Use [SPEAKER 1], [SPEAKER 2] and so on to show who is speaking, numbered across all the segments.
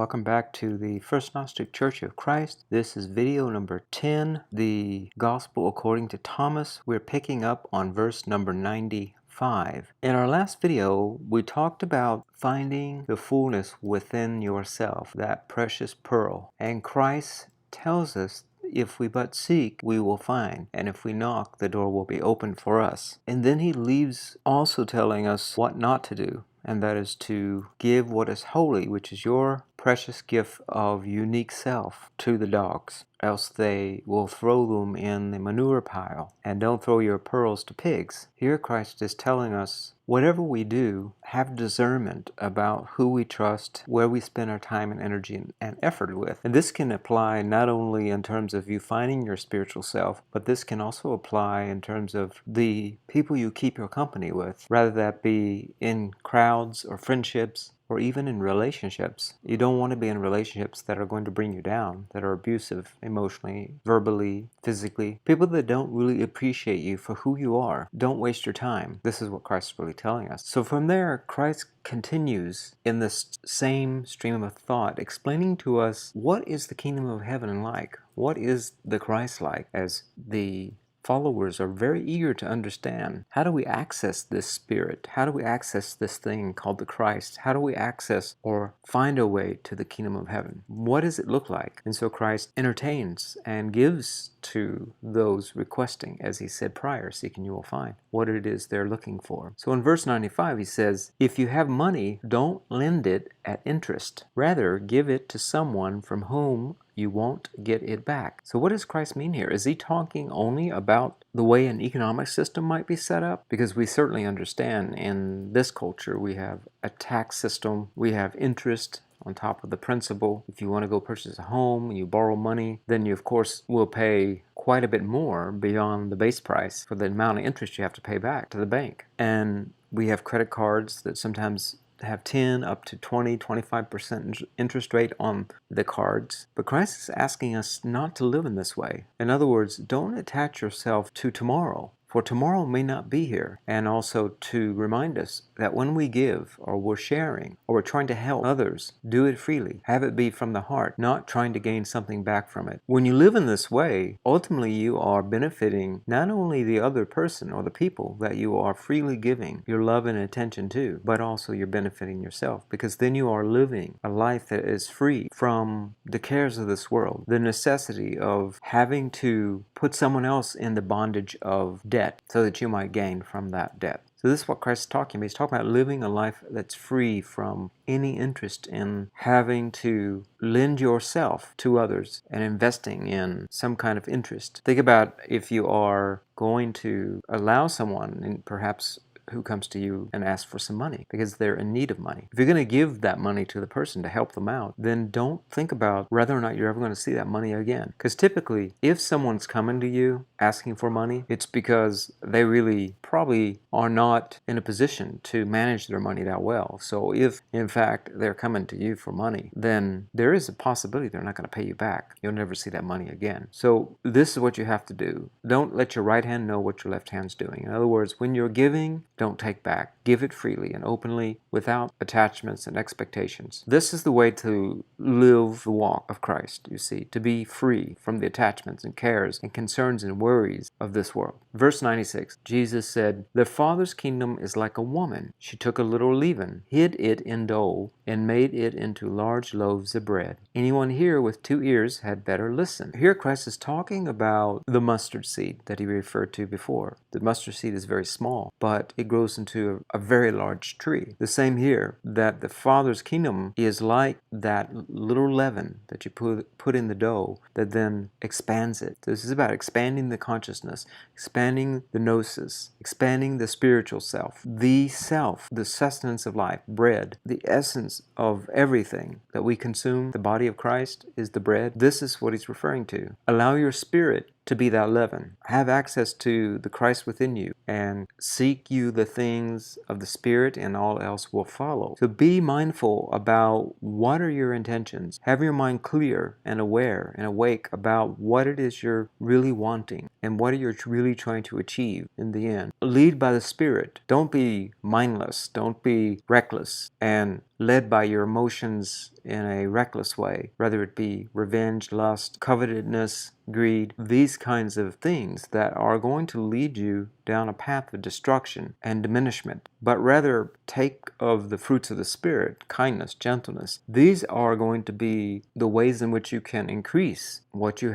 [SPEAKER 1] Welcome back to the First Gnostic Church of Christ. This is video number 10, the Gospel according to Thomas. We're picking up on verse number 95. In our last video, we talked about finding the fullness within yourself, that precious pearl. And Christ tells us if we but seek, we will find. And if we knock, the door will be opened for us. And then he leaves also telling us what not to do. And that is to give what is holy, which is your precious gift of unique self, to the dogs, else they will throw them in the manure pile. And don't throw your pearls to pigs. Here Christ is telling us, whatever we do, have discernment about who we trust, where we spend our time and energy and effort with. And this can apply not only in terms of you finding your spiritual self, but this can also apply in terms of the people you keep your company with, rather that be in crowds or friendships, or even in relationships. You don't want to be in relationships that are going to bring you down, that are abusive emotionally, verbally, physically. People that don't really appreciate you for who you are. Don't waste your time. This is what Christ is really telling us. So from there, Christ continues in this same stream of thought, explaining to us what is the kingdom of heaven like? What is the Christ like? As the followers are very eager to understand, how do we access this spirit? How do we access this thing called the Christ? How do we access or find a way to the kingdom of heaven? What does it look like? And so Christ entertains and gives to those requesting, as he said prior, seek and you will find, what it is they're looking for. So in verse 95 he says, if you have money, don't lend it at interest. Rather, give it to someone from whom you won't get it back. So what does Christ mean here? Is he talking only about the way an economic system might be set up? Because we certainly understand in this culture we have a tax system, we have interest on top of the principal. If you want to go purchase a home and you borrow money, then you of course will pay quite a bit more beyond the base price for the amount of interest you have to pay back to the bank. And we have credit cards that sometimes have 10 up to 20-25% interest rate on the cards. But Christ is asking us not to live in this way. In other words, don't attach yourself to tomorrow, for tomorrow may not be here. And also to remind us that when we give, or we're sharing, or we're trying to help others, do it freely. Have it be from the heart, not trying to gain something back from it. When you live in this way, ultimately you are benefiting not only the other person or the people that you are freely giving your love and attention to, but also you're benefiting yourself, because then you are living a life that is free from the cares of this world, the necessity of having to put someone else in the bondage of debt so that you might gain from that debt. So this is what Christ is talking about. He's talking about living a life that's free from any interest in having to lend yourself to others and investing in some kind of interest. Think about if you are going to allow someone, and perhaps who comes to you and asks for some money because they're in need of money. If you're going to give that money to the person to help them out, then don't think about whether or not you're ever going to see that money again. Because typically, if someone's coming to you asking for money, it's because they really probably are not in a position to manage their money that well. So if, in fact, they're coming to you for money, then there is a possibility they're not going to pay you back. You'll never see that money again. So this is what you have to do. Don't let your right hand know what your left hand's doing. In other words, when you're giving, don't take back. Give it freely and openly without attachments and expectations. This is the way to live the walk of Christ, you see, to be free from the attachments and cares and concerns and worries of this world. Verse 96, Jesus said, the Father's kingdom is like a woman. She took a little leaven, hid it in dough, and made it into large loaves of bread. Anyone here with 2 ears had better listen. Here Christ is talking about the mustard seed that he referred to before. The mustard seed is very small, but it grows into a very large tree. The same here, that the Father's kingdom is like that little leaven that you put in the dough that then expands it. This is about expanding the consciousness, expanding the gnosis, expanding the spiritual self, the sustenance of life, bread, the essence of everything that we consume. The body of Christ is the bread. This is what he's referring to. Allow your spirit to be that leaven. Have access to the Christ within you and seek you the things of the Spirit, and all else will follow. So be mindful about what are your intentions. Have your mind clear and aware and awake about what it is you're really wanting and what you're really trying to achieve in the end. Lead by the Spirit. Don't be mindless. Don't be reckless and led by your emotions in a reckless way, whether it be revenge, lust, covetousness, greed, these kinds of things that are going to lead you down a path of destruction and diminishment, but rather take of the fruits of the Spirit, kindness, gentleness. These are going to be the ways in which you can increase what you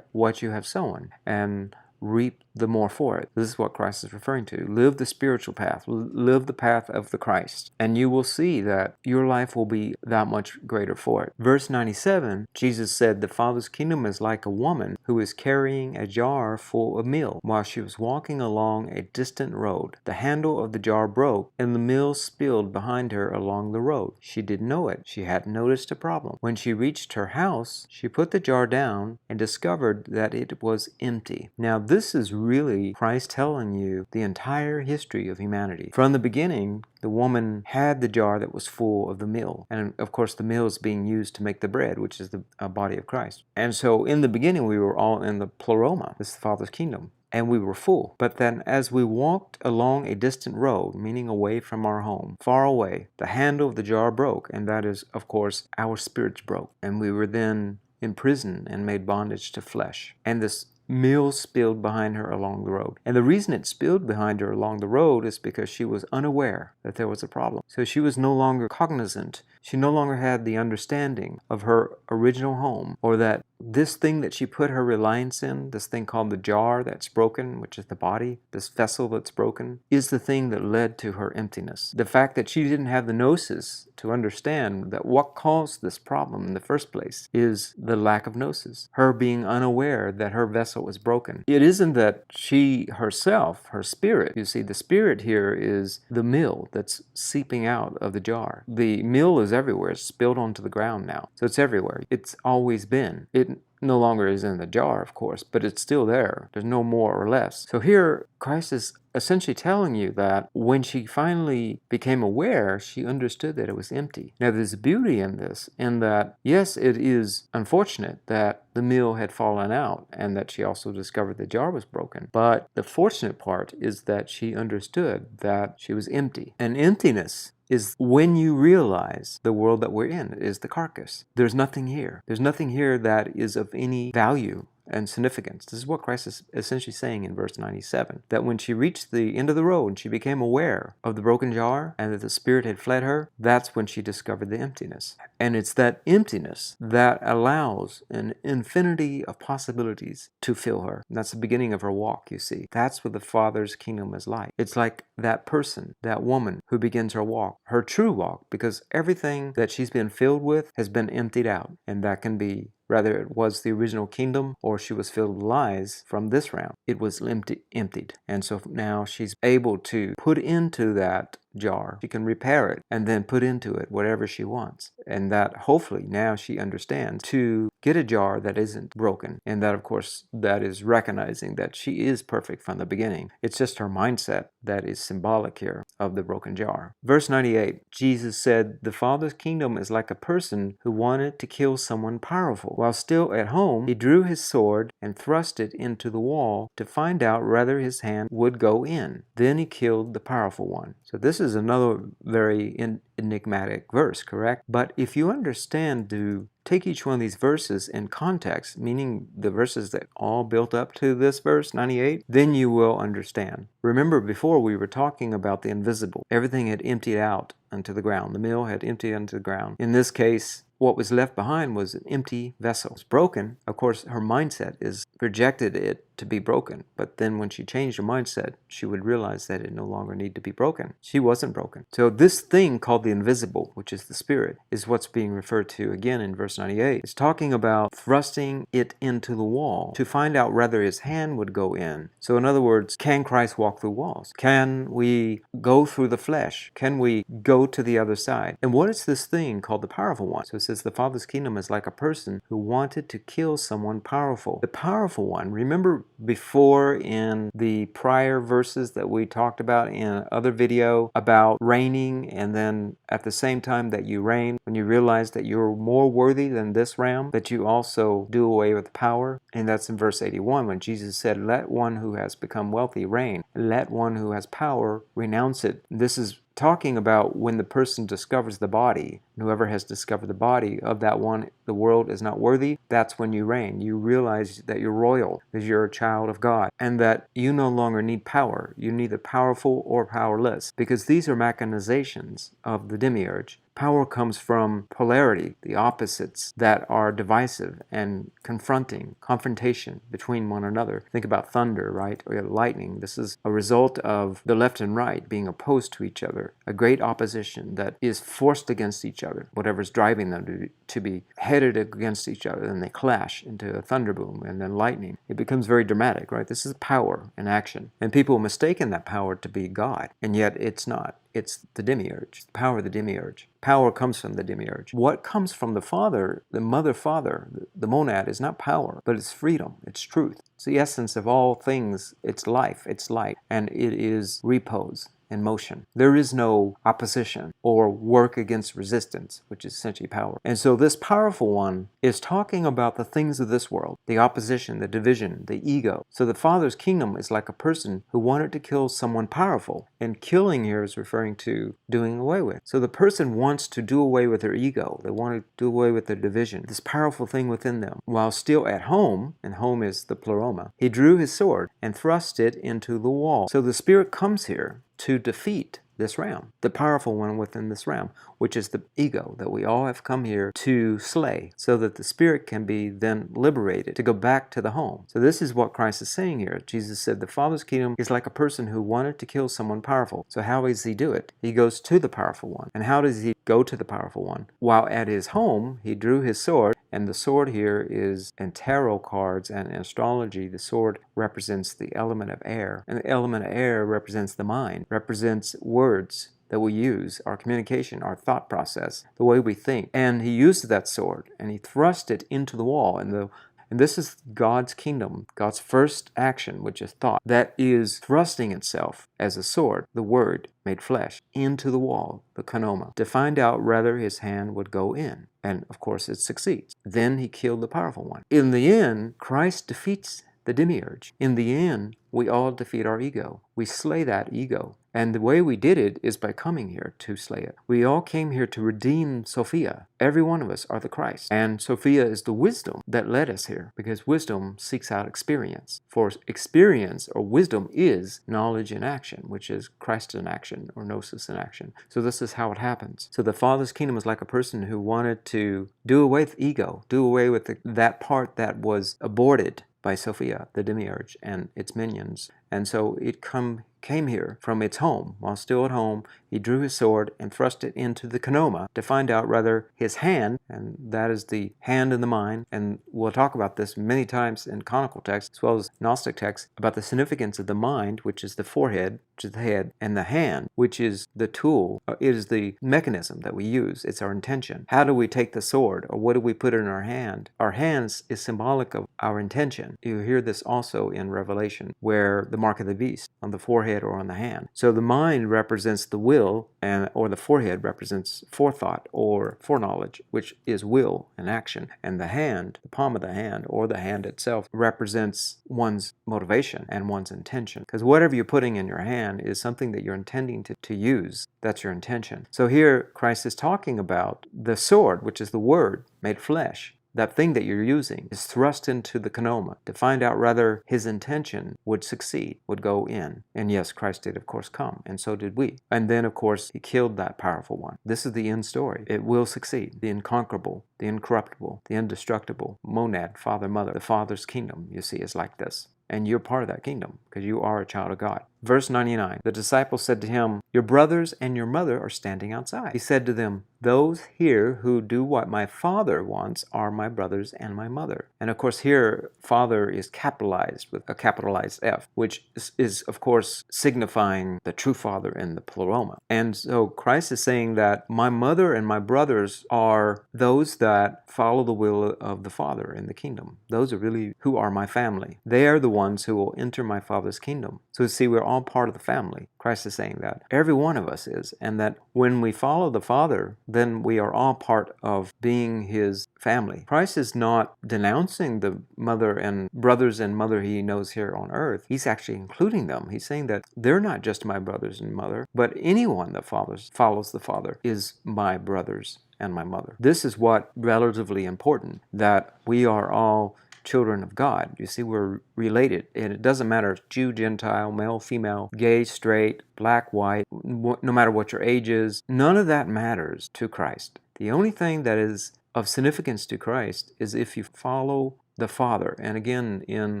[SPEAKER 1] have sown and reap the more for it. This is what Christ is referring to. Live the spiritual path. Live the path of the Christ. And you will see that your life will be that much greater for it. Verse 97, Jesus said, "The Father's kingdom is like a woman who is carrying a jar full of meal while she was walking along a distant road. The handle of the jar broke, and the meal spilled behind her along the road. She didn't know it. She hadn't noticed a problem. When she reached her house, she put the jar down and discovered that it was empty." Now, this is really Christ telling you the entire history of humanity. From the beginning, the woman had the jar that was full of the meal. And of course, the meal is being used to make the bread, which is the body of Christ. And so in the beginning, we were all in the pleroma. This is the Father's kingdom. And we were full. But then as we walked along a distant road, meaning away from our home, far away, the handle of the jar broke. And that is, of course, our spirits broke. And we were then imprisoned and made bondage to flesh. And this meal spilled behind her along the road. And the reason it spilled behind her along the road is because she was unaware that there was a problem. So she was no longer cognizant. She no longer had the understanding of her original home, or that this thing that she put her reliance in, this thing called the jar that's broken, which is the body, this vessel that's broken, is the thing that led to her emptiness. The fact that she didn't have the gnosis to understand that what caused this problem in the first place is the lack of gnosis, her being unaware that her vessel was broken. It isn't that she herself, her spirit, you see, the spirit here is the meal that's seeping out of the jar. The meal is everywhere. It's spilled onto the ground now. So it's everywhere. It's always been. It no longer is in the jar, of course, but it's still there. There's no more or less. So here, Christ is essentially telling you that when she finally became aware, she understood that it was empty. Now, there's beauty in this, in that, yes, it is unfortunate that the meal had fallen out and that she also discovered the jar was broken. But the fortunate part is that she understood that she was empty. And emptiness is when you realize the world that we're in is the carcass. There's nothing here. There's nothing here that is of any value and significance. This is what Christ is essentially saying in verse 97, that when she reached the end of the road and she became aware of the broken jar and that the Spirit had fled her, that's when she discovered the emptiness. And it's that emptiness that allows an infinity of possibilities to fill her. And that's the beginning of her walk, you see. That's what the Father's kingdom is like. It's like that person, that woman who begins her walk, her true walk, because everything that she's been filled with has been emptied out. And that can be whether it was the original kingdom or she was filled with lies from this realm. It was emptied. And so now she's able to put into that jar. She can repair it and then put into it whatever she wants. And that hopefully now she understands to get a jar that isn't broken. And that, of course, that is recognizing that she is perfect from the beginning. It's just her mindset that is symbolic here of the broken jar. Verse 98, Jesus said, "The Father's kingdom is like a person who wanted to kill someone powerful. While still at home, he drew his sword and thrust it into the wall to find out whether his hand would go in. Then he killed the powerful one." So this is another very enigmatic verse, correct? But if you understand to take each one of these verses in context, meaning the verses that all built up to this verse 98, then you will understand. Remember, before we were talking about the invisible. Everything had emptied out onto the ground. The meal had emptied onto the ground. In this case, what was left behind was an empty vessel. It's broken. Of course, her mindset is rejected it to be broken. But then when she changed her mindset, she would realize that it no longer needed to be broken. She wasn't broken. So this thing called the invisible, which is the Spirit, is what's being referred to again in verse 98. It's talking about thrusting it into the wall to find out whether his hand would go in. So in other words, can Christ walk through walls? Can we go through the flesh? Can we go to the other side? And what is this thing called the powerful one? So it says the Father's kingdom is like a person who wanted to kill someone powerful. The powerful one, remember before in the prior verses that we talked about in other video about reigning, and then at the same time that you reign, when you realize that you're more worthy than this realm, that you also do away with power. And that's in verse 81 when Jesus said, "Let one who has become wealthy reign. Let one who has power renounce it." This is talking about when the person discovers the body, and whoever has discovered the body of that one, the world is not worthy, that's when you reign. You realize that you're royal, because you're a child of God, and that you no longer need power. You're neither powerful or powerless, because these are mechanizations of the demiurge. Power comes from polarity, the opposites that are divisive and confrontation between one another. Think about thunder, right? Or lightning. This is a result of the left and right being opposed to each other, a great opposition that is forced against each other, whatever's driving them to be headed against each other, and they clash into a thunderboom and then lightning. It becomes very dramatic, right? This is power in action. And people mistaken that power to be God, and yet it's not. It's the demiurge, the power of the demiurge. Power comes from the demiurge. What comes from the Father, the Mother Father, the monad, is not power, but it's freedom, it's truth. It's the essence of all things. It's life, it's light, and it is repose and motion. There is no opposition or work against resistance, which is essentially power. And so this powerful one is talking about the things of this world, the opposition, the division, the ego. So the Father's kingdom is like a person who wanted to kill someone powerful, and killing here is referring to doing away with. So the person wants to do away with their ego. They want to do away with their division, this powerful thing within them. While still at home, and home is the pleroma, he drew his sword and thrust it into the wall. So the Spirit comes here to defeat this realm, the powerful one within this realm, which is the ego that we all have come here to slay, so that the Spirit can be then liberated to go back to the home. So this is what Christ is saying here. Jesus said the Father's kingdom is like a person who wanted to kill someone powerful. So how does he do it? He goes to the powerful one. And how does he go to the powerful one? While at his home, he drew his sword, and the sword here is in tarot cards and in astrology. The sword represents the element of air, and the element of air represents the mind, represents words that we use, our communication, our thought process, the way we think. And he used that sword and he thrust it into the wall. And this is God's kingdom, God's first action, which is thought, that is thrusting itself as a sword, the Word made flesh, into the wall, the kanoma, to find out whether his hand would go in. And of course it succeeds. Then he killed the powerful one. In the end, Christ defeats the demiurge. In the end, we all defeat our ego. We slay that ego. And the way we did it is by coming here to slay it. We all came here to redeem Sophia. Every one of us are the Christ. And Sophia is the wisdom that led us here, because wisdom seeks out experience. For experience or wisdom is knowledge in action, which is Christ in action or Gnosis in action. So this is how it happens. So the Father's kingdom is like a person who wanted to do away with ego, do away with that part that was aborted by Sophia, the demiurge, and its minions. And so it came here from its home. While still at home, he drew his sword and thrust it into the kanoma to find out whether his hand, and that is the hand in the mind, and we'll talk about this many times in canonical texts as well as Gnostic texts, about the significance of the mind, which is the forehead, which is the head, and the hand, which is the tool. It is the mechanism that we use. It's our intention. How do we take the sword, or what do we put in our hand? Our hands is symbolic of our intention. You hear this also in Revelation, where the mark of the beast on the forehead or on the hand. So the mind represents the will, or the forehead represents forethought or foreknowledge, which is will and action. And the hand, the palm of the hand, or the hand itself, represents one's motivation and one's intention. Because whatever you're putting in your hand is something that you're intending to use. That's your intention. So here Christ is talking about the sword, which is the Word made flesh. That thing that you're using is thrust into the kanoma to find out whether his intention would succeed, would go in. And yes, Christ did, of course, come, and so did we. And then, of course, he killed that powerful one. This is the end story. It will succeed. The inconquerable, the incorruptible, the indestructible, monad, Father, Mother, the Father's kingdom, you see, is like this. And you're part of that kingdom, because you are a child of God. Verse 99, the disciples said to him, "Your brothers and your mother are standing outside." He said to them, "Those here who do what my Father wants are my brothers and my mother." And of course here, Father is capitalized with a capitalized F, which is of course signifying the true Father in the pleroma. And so Christ is saying that my mother and my brothers are those that follow the will of the Father in the kingdom. Those are really who are my family. They are the ones who will enter my Father's kingdom. So see, we're all part of the family. Christ is saying that. Every one of us is. And that when we follow the Father, then we are all part of being His family. Christ is not denouncing the mother and brothers and mother He knows here on earth. He's actually including them. He's saying that they're not just my brothers and mother, but anyone that follows the Father is my brothers and my mother. This is what relatively important, that we are all children of God. You see, we're related, and it doesn't matter if Jew, Gentile, male, female, gay, straight, black, white, no matter what your age is. None of that matters to Christ. The only thing that is of significance to Christ is if you follow the Father. And again, in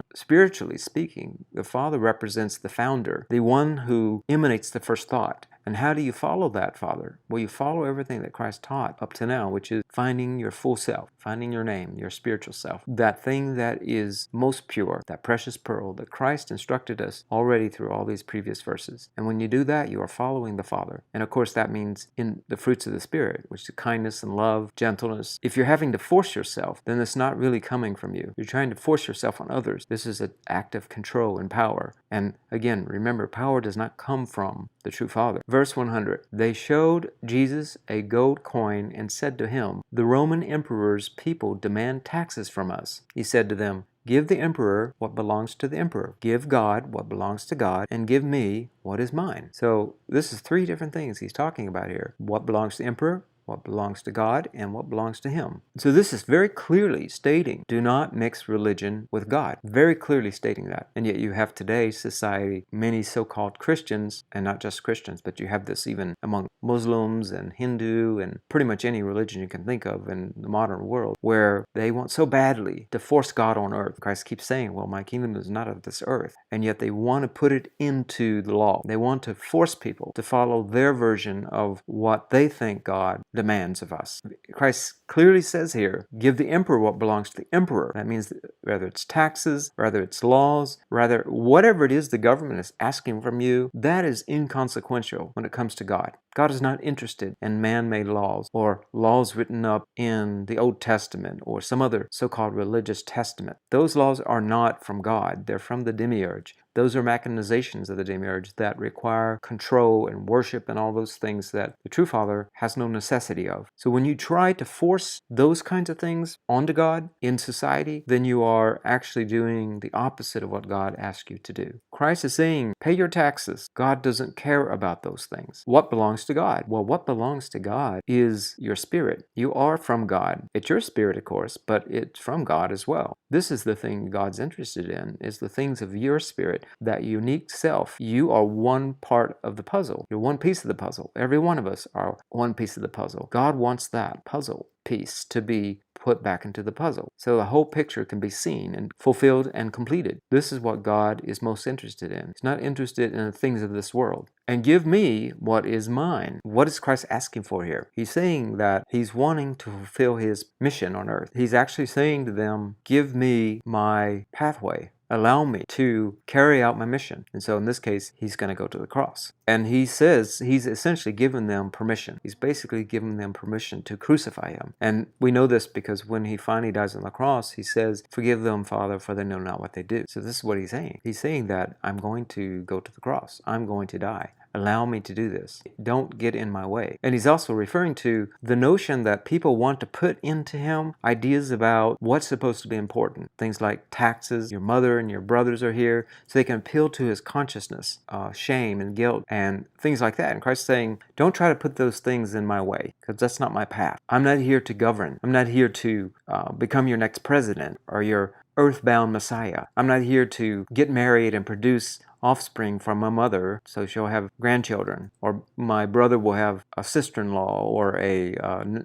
[SPEAKER 1] spiritually speaking, the Father represents the founder, the one who emanates the first thought. And how do you follow that Father? Well, you follow everything that Christ taught up to now, which is finding your full self, finding your name, your spiritual self, that thing that is most pure, that precious pearl that Christ instructed us already through all these previous verses. And when you do that, you are following the Father. And of course, that means in the fruits of the Spirit, which is kindness and love, gentleness. If you're having to force yourself, then it's not really coming from you. You're trying to force yourself on others. This is an act of control and power. And again, remember, power does not come from the true Father. Verse 100, they showed Jesus a gold coin and said to him, the Roman emperor's people demand taxes from us. He said to them, give the emperor what belongs to the emperor. Give God what belongs to God, and give me what is mine. So this is three different things he's talking about here. What belongs to the emperor, what belongs to God, and what belongs to Him. So this is very clearly stating, do not mix religion with God. Very clearly stating that. And yet you have today's society, many so-called Christians, and not just Christians, but you have this even among Muslims and Hindu and pretty much any religion you can think of in the modern world, where they want so badly to force God on earth. Christ keeps saying, well, my kingdom is not of this earth. And yet they want to put it into the law. They want to force people to follow their version of what they think God demands of us. Christ clearly says here, give the emperor what belongs to the emperor. That means that whether it's taxes, whether it's laws, rather whatever it is the government is asking from you, that is inconsequential when it comes to God. God is not interested in man-made laws or laws written up in the Old Testament or some other so-called religious testament. Those laws are not from God. They're from the demiurge. Those are machinations of the demiurge that require control and worship and all those things that the true Father has no necessity of. So when you try to force those kinds of things onto God in society, then you are actually doing the opposite of what God asks you to do. Christ is saying, pay your taxes. God doesn't care about those things. What belongs to God? Well, what belongs to God is your spirit. You are from God. It's your spirit, of course, but it's from God as well. This is the thing God's interested in, is the things of your spirit, that unique self. You are one part of the puzzle. You're one piece of the puzzle. Every one of us are one piece of the puzzle. God wants that puzzle piece to be put back into the puzzle, so the whole picture can be seen and fulfilled and completed. This is what God is most interested in. He's not interested in the things of this world. And give me what is mine. What is Christ asking for here? He's saying that he's wanting to fulfill his mission on earth. He's actually saying to them, give me my pathway. Allow me to carry out my mission. And so in this case, he's going to go to the cross. And he says he's essentially given them permission. He's basically given them permission to crucify him. And we know this because when he finally dies on the cross, he says, forgive them, Father, for they know not what they do. So this is what he's saying. He's saying that I'm going to go to the cross. I'm going to die. Allow me to do this. Don't get in my way. And he's also referring to the notion that people want to put into him ideas about what's supposed to be important. Things like taxes, your mother and your brothers are here, so they can appeal to his consciousness, shame and guilt and things like that. And Christ's saying, don't try to put those things in my way, because that's not my path. I'm not here to govern. I'm not here to become your next president or your earthbound Messiah. I'm not here to get married and produce offspring from my mother, so she'll have grandchildren, or my brother will have a sister-in-law or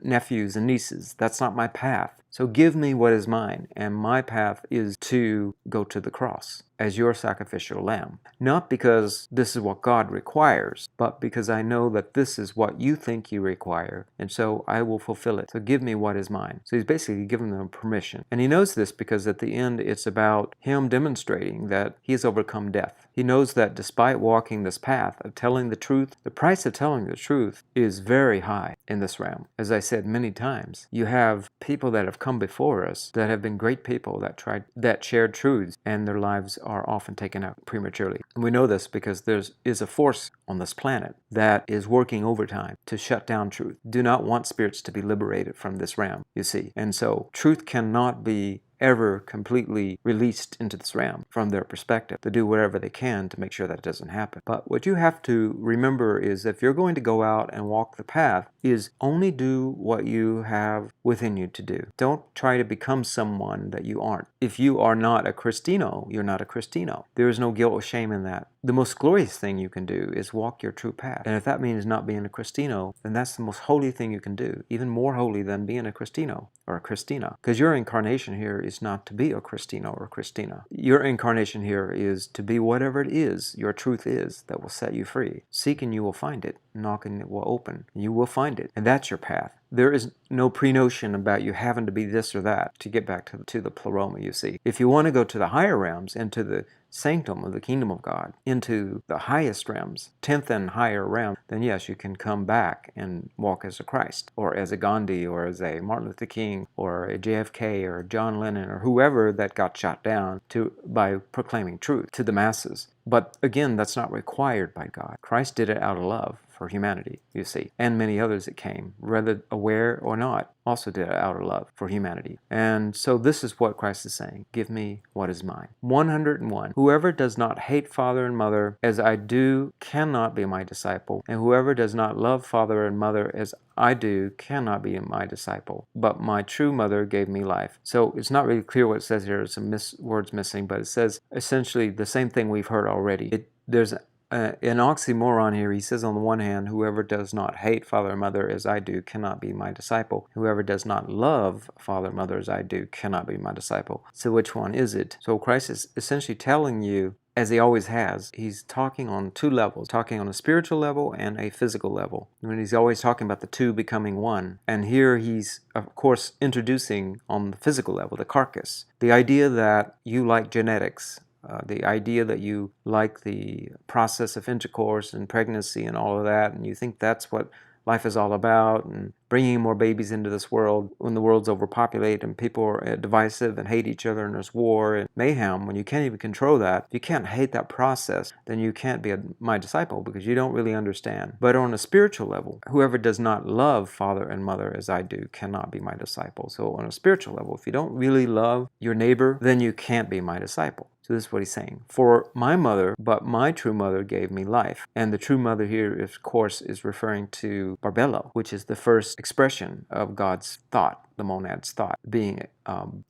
[SPEAKER 1] nephews and nieces. That's not my path. So give me what is mine, and my path is to go to the cross as your sacrificial lamb. Not because this is what God requires, but because I know that this is what you think you require, and so I will fulfill it. So give me what is mine. So he's basically giving them permission. And he knows this because at the end it's about him demonstrating that he has overcome death. He knows that despite walking this path of telling the truth, the price of telling the truth is very high in this realm. As I said many times, you have people that have come before us that have been great people that shared truths, and their lives are often taken out prematurely. And we know this because there is a force on this planet that is working overtime to shut down truth. Do not want spirits to be liberated from this realm, you see. And so truth cannot be ever completely released into this realm from their perspective. They do whatever they can to make sure that doesn't happen. But what you have to remember is if you're going to go out and walk the path, is only do what you have within you to do. Don't try to become someone that you aren't. If you are not a Christino, you're not a Christino. There is no guilt or shame in that. The most glorious thing you can do is walk your true path. And if that means not being a Christino, then that's the most holy thing you can do. Even more holy than being a Christino or a Christina. Because your incarnation here is not to be a Christino or a Christina. Your incarnation here is to be whatever it is your truth is that will set you free. Seek and you will find it. Knock and it will open. You will find it. And that's your path. There is no pre-notion about you having to be this or that to get back to the pleroma, you see. If you want to go to the higher realms, into the sanctum of the kingdom of God, into the highest realms, 10th and higher realm, then yes, you can come back and walk as a Christ, or as a Gandhi, or as a Martin Luther King, or a JFK, or John Lennon, or whoever that got shot down by proclaiming truth to the masses. But again, that's not required by God. Christ did it out of love for humanity, you see. And many others that came, whether aware or not, also did it out of love for humanity. And so this is what Christ is saying. Give me what is mine. 101. Whoever does not hate father and mother as I do cannot be my disciple. And whoever does not love father and mother as I do cannot be my disciple. But my true mother gave me life. So it's not really clear what it says here. There's some words missing, but it says essentially the same thing we've heard already. There's an oxymoron here. He says on the one hand, whoever does not hate father and mother as I do cannot be my disciple. Whoever does not love father and mother as I do cannot be my disciple. So which one is it? So Christ is essentially telling you, as he always has, he's talking on two levels, talking on a spiritual level and a physical level. And he's always talking about the two becoming one. And here he's, of course, introducing on the physical level, the carcass. The idea that you like genetics, the idea that you like the process of intercourse and pregnancy and all of that, and you think that's what life is all about, and bringing more babies into this world when the world's overpopulated and people are divisive and hate each other and there's war and mayhem. When you can't even control that, if you can't hate that process, then you can't be my disciple because you don't really understand. But on a spiritual level, whoever does not love father and mother as I do cannot be my disciple. So on a spiritual level, if you don't really love your neighbor, then you can't be my disciple. So this is what he's saying. For my mother, but my true mother gave me life. And the true mother here, of course, is referring to Barbelo, which is the first expression of God's thought, the monad's thought, being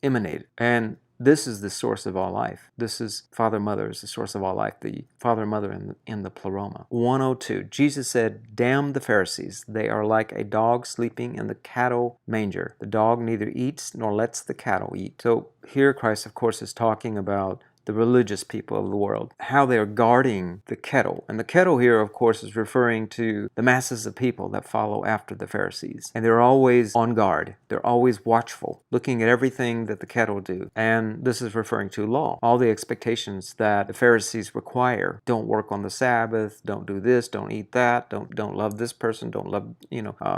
[SPEAKER 1] emanated. And this is the source of all life. This is Father, Mother is the source of all life, the Father, Mother in the pleroma. 102. Jesus said, "Damn the Pharisees. They are like a dog sleeping in the cattle manger. The dog neither eats nor lets the cattle eat." So here Christ, of course, is talking about the religious people of the world, how they are guarding the kettle. And the kettle here, of course, is referring to the masses of people that follow after the Pharisees. And they're always on guard. They're always watchful, looking at everything that the kettle do. And this is referring to law. All the expectations that the Pharisees require. Don't work on the Sabbath. Don't do this. Don't eat that. Don't love this person. Don't love,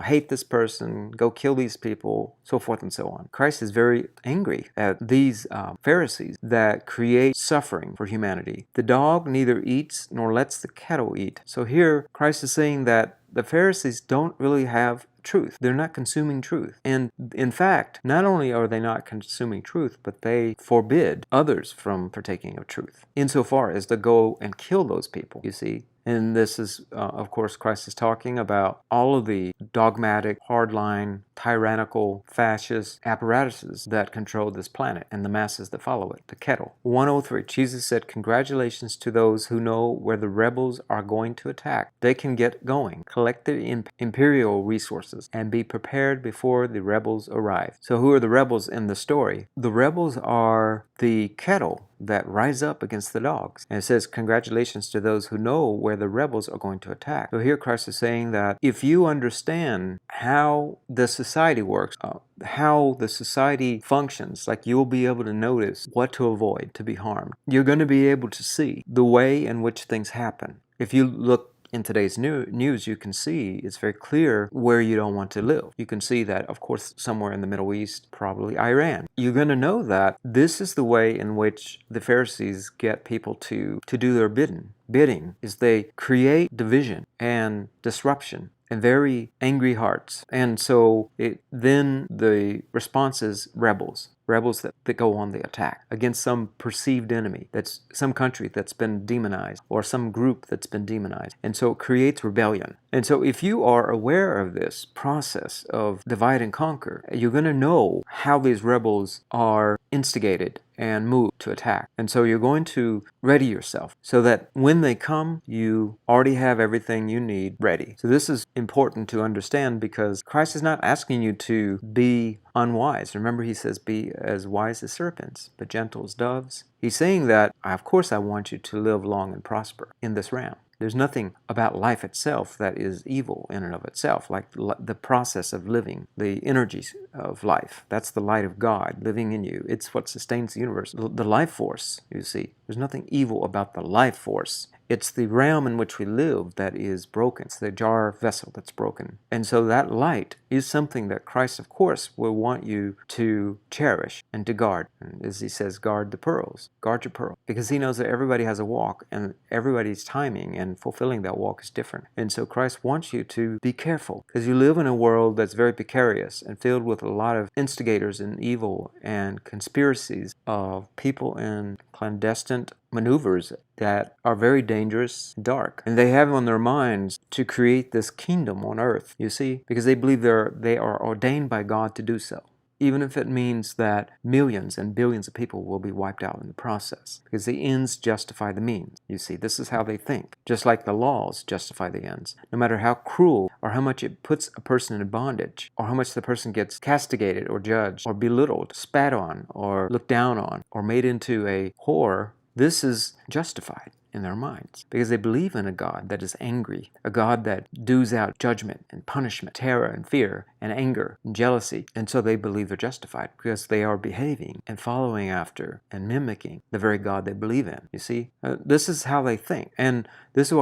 [SPEAKER 1] hate this person. Go kill these people, so forth and so on. Christ is very angry at these Pharisees that create suffering for humanity. The dog neither eats nor lets the cattle eat. So here Christ is saying that the Pharisees don't really have truth. They're not consuming truth. And in fact, not only are they not consuming truth, but they forbid others from partaking of truth, insofar as to go and kill those people, you see. And this is, of course, Christ is talking about all of the dogmatic, hardline, tyrannical, fascist apparatuses that control this planet and the masses that follow it, the kettle. 103, Jesus said, "Congratulations to those who know where the rebels are going to attack. They can get going, collect their imperial resources, and be prepared before the rebels arrive." So who are the rebels in the story? The rebels are the kettle that rise up against the dogs. And it says, "Congratulations to those who know where the rebels are going to attack." So here Christ is saying that if you understand how the society works, how the society functions, like you'll be able to notice what to avoid to be harmed. You're going to be able to see the way in which things happen. If you look in today's news, you can see it's very clear where you don't want to live. You can see that, of course, somewhere in the Middle East, probably Iran. You're going to know that this is the way in which the Pharisees get people to do their bidding is they create division and disruption and very angry hearts. And so then the response is rebels that go on the attack against some perceived enemy, that's some country that's been demonized or some group that's been demonized. And so it creates rebellion. And so if you are aware of this process of divide and conquer, you're going to know how these rebels are instigated and moved to attack. And so you're going to ready yourself so that when they come, you already have everything you need ready. So this is important to understand because Christ is not asking you to be unwise. Remember, he says, be as wise as serpents, but gentle as doves. He's saying that, of course, I want you to live long and prosper in this realm. There's nothing about life itself that is evil in and of itself, like the process of living, the energies of life. That's the light of God living in you. It's what sustains the universe. The life force, you see. There's nothing evil about the life force. It's the realm in which we live that is broken. It's the jar vessel that's broken. And so that light is something that Christ, of course, will want you to cherish and to guard. And as he says, guard the pearls. Guard your pearl. Because he knows that everybody has a walk and everybody's timing and fulfilling that walk is different. And so Christ wants you to be careful because you live in a world that's very precarious and filled with a lot of instigators and evil and conspiracies of people in clandestine maneuvers that are very dangerous, dark. And they have on their minds to create this kingdom on earth, you see, because they believe they are ordained by God to do so. Even if it means that millions and billions of people will be wiped out in the process. Because the ends justify the means. You see, this is how they think. Just like the laws justify the ends. No matter how cruel or how much it puts a person in bondage, or how much the person gets castigated or judged or belittled, spat on or looked down on or made into a whore, this is justified in their minds because they believe in a God that is angry, a God that dews out judgment and punishment, terror and fear and anger and jealousy. And so they believe they're justified because they are behaving and following after and mimicking the very God they believe in. You see, this is how they think. And this is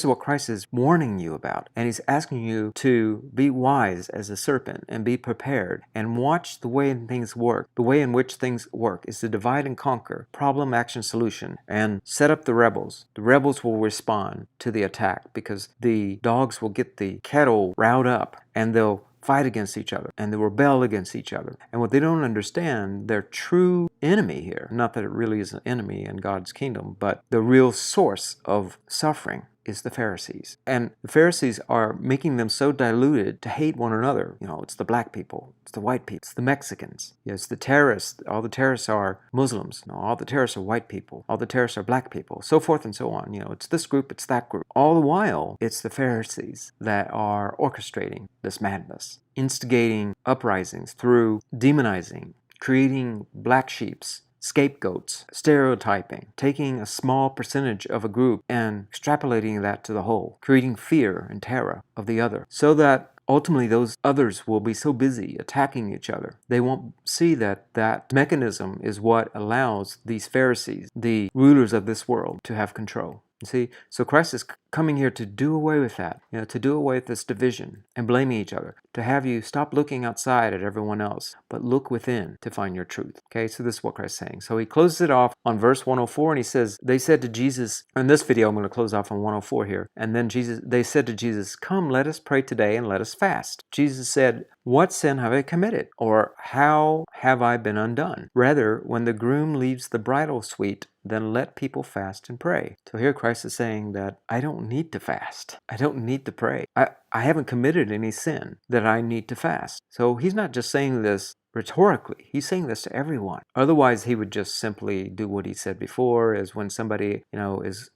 [SPEAKER 1] what Christ is warning you about. And he's asking you to be wise as a serpent and be prepared and watch the way things work. The way in which things work is to divide and conquer, problem, action, solution, and set up the rebels. The rebels will respond to the attack because the dogs will get the kettle riled up and they'll fight against each other and they rebel against each other. And what they don't understand, their true enemy here, not that it really is an enemy in God's kingdom, but the real source of suffering is the Pharisees. And the Pharisees are making them so diluted to hate one another. You know, it's the black people, it's the white people, it's the Mexicans, it's the terrorists. All the terrorists are Muslims. No, all the terrorists are white people. All the terrorists are black people, so forth and so on. You know, it's this group, it's that group. All the while, it's the Pharisees that are orchestrating this madness, instigating uprisings through demonizing, creating black sheeps, scapegoats, stereotyping, taking a small percentage of a group and extrapolating that to the whole, creating fear and terror of the other, so that ultimately those others will be so busy attacking each other. They won't see that that mechanism is what allows these Pharisees, the rulers of this world, to have control. You see, so Christ is coming here to do away with that, to do away with this division and blaming each other, to have you stop looking outside at everyone else, but look within to find your truth. Okay, so this is what Christ's saying. So he closes it off on verse 104, and he says, they said to Jesus, in this video I'm going to close off on 104 here, and then they said to Jesus, come, let us pray today and let us fast. Jesus said, what sin have I committed? Or how have I been undone? Rather, when the groom leaves the bridal suite, then let people fast and pray. So here Christ is saying that I don't need to fast. I don't need to pray. I haven't committed any sin that I need to fast. So he's not just saying this rhetorically. He's saying this to everyone. Otherwise, he would just simply do what he said before, is when somebody,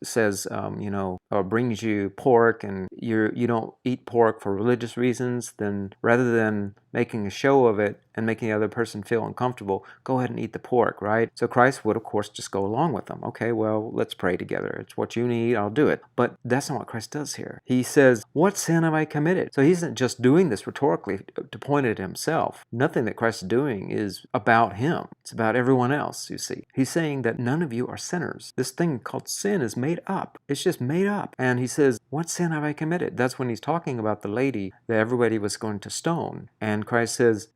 [SPEAKER 1] says, or brings you pork and you don't eat pork for religious reasons, then rather than making a show of it, and making the other person feel uncomfortable, go ahead and eat the pork, right? So Christ would, of course, just go along with them. Okay, well, let's pray together. It's what you need, I'll do it. But that's not what Christ does here. He says, what sin have I committed? So he isn't just doing this rhetorically to point at himself. Nothing that Christ is doing is about him. It's about everyone else, you see. He's saying that none of you are sinners. This thing called sin is made up. It's just made up. And he says, what sin have I committed? That's when he's talking about the lady that everybody was going to stone. And Christ says,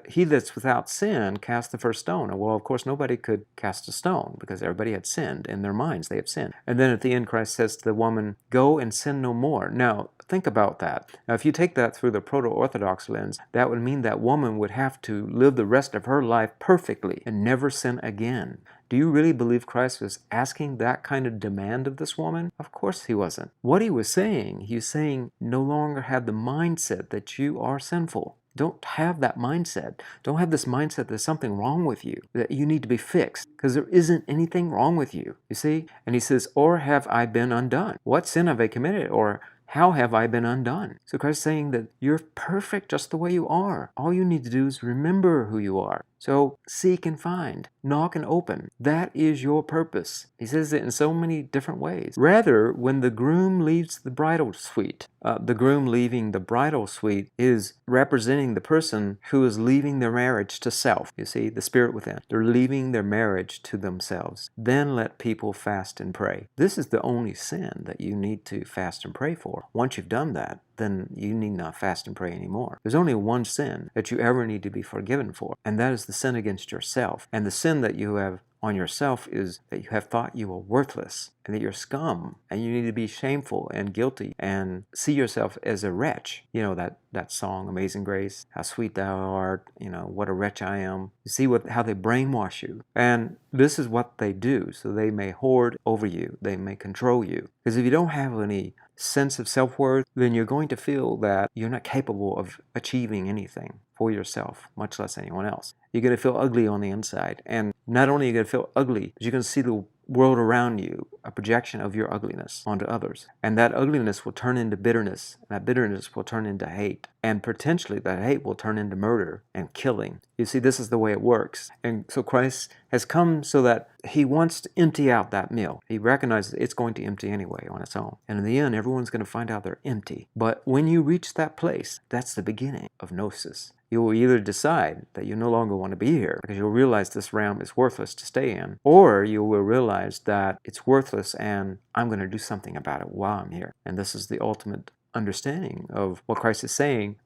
[SPEAKER 1] he that's without sin cast the first stone. Well, of course, nobody could cast a stone because everybody had sinned. In their minds, they have sinned. And then at the end, Christ says to the woman, go and sin no more. Now, think about that. Now, if you take that through the proto-Orthodox lens, that would mean that woman would have to live the rest of her life perfectly and never sin again. Do you really believe Christ was asking that kind of demand of this woman? Of course he wasn't. What he was saying no longer have the mindset that you are sinful. Don't have that mindset. Don't have this mindset that there's something wrong with you, that you need to be fixed, because there isn't anything wrong with you, you see? And he says, or have I been undone? What sin have I committed? Or how have I been undone? So Christ is saying that you're perfect just the way you are. All you need to do is remember who you are. So seek and find, knock and open. That is your purpose. He says it in so many different ways. Rather, when the groom leaves the bridal suite, the groom leaving the bridal suite is representing the person who is leaving their marriage to self. You see, the spirit within. They're leaving their marriage to themselves. Then let people fast and pray. This is the only sin that you need to fast and pray for. Once you've done that, then you need not fast and pray anymore. There's only one sin that you ever need to be forgiven for, and that is the sin against yourself. And the sin that you have on yourself is that you have thought you are worthless and that you're scum and you need to be shameful and guilty and see yourself as a wretch. You know that song, Amazing Grace, how sweet thou art, what a wretch I am. You see how they brainwash you. And this is what they do, so they may hoard over you, they may control you. Because if you don't have any sense of self-worth, then you're going to feel that you're not capable of achieving anything for yourself, much less anyone else. You're going to feel ugly on the inside. And not only are you going to feel ugly, but you're going to see the world around you, a projection of your ugliness onto others. And that ugliness will turn into bitterness. That bitterness will turn into hate. And potentially that hate will turn into murder and killing. You see, this is the way it works. And so Christ has come so that he wants to empty out that mill. He recognizes it's going to empty anyway on its own. And in the end, everyone's going to find out they're empty. But when you reach that place, that's the beginning of Gnosis. You will either decide that you no longer want to be here because you'll realize this realm is worthless to stay in, or you will realize that it's worthless and I'm going to do something about it while I'm here. And this is the ultimate understanding of what Christ is saying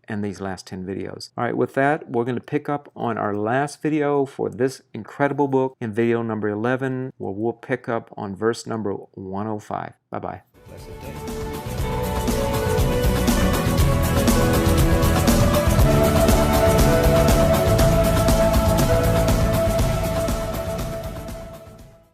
[SPEAKER 1] in these last 10 videos. All right, with that, we're going to pick up on our last video for this incredible book in video number 11, where we'll pick up on verse number 105. Bye-bye. Blessed day.